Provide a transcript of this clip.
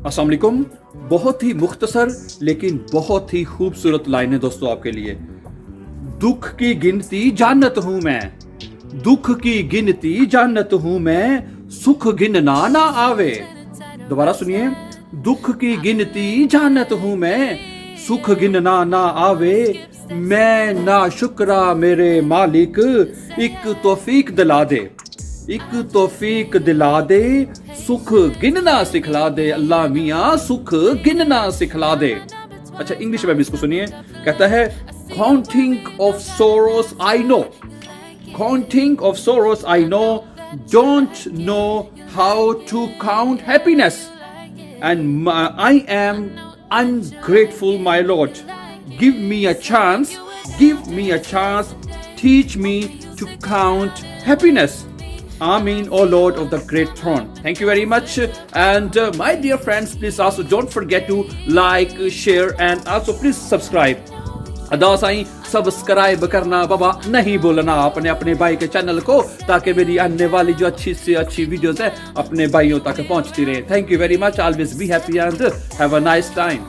अस्सलाम वालेकुम। बहुत ही मुख्तसर लेकिन बहुत ही खूबसूरत लाइनें दोस्तों आपके लिए। दुख की गिनती जानत हूं मैं, दुख की गिनती जानत हूं मैं, सुख गिनना ना आवे। दोबारा सुनिए, दुख की गिनती जानत हूं मैं, सुख गिनना ना आवे। मैं ना शुक्रा मेरे मालिक, एक तौफीक दिला दे, एक तौफीक दिला दे, सुख गिनना सिखला दे। अल्लाह मियाँ सुख गिनना सिखला दे। अच्छा, इंग्लिश में भी इसको सुनिए। कहता है, counting of sorrows I know, counting of sorrows I know, don't know how to count happiness, and I am ungrateful my lord. Give me a chance, give me a chance, teach me to count happiness. Amen, O Lord of the great throne. Thank you very much. And my dear friends, please also don't forget to like, share and also please subscribe. अदा Sai subscribe करना बाबा नहीं भूलना अपने अपने भाई के channel को, ताकि मेरी आने वाली जो अच्छी से अच्छी वीडियोस है अपने भाइयों तक पहुंचती रहे। Thank you very much. Always be happy and have a nice time.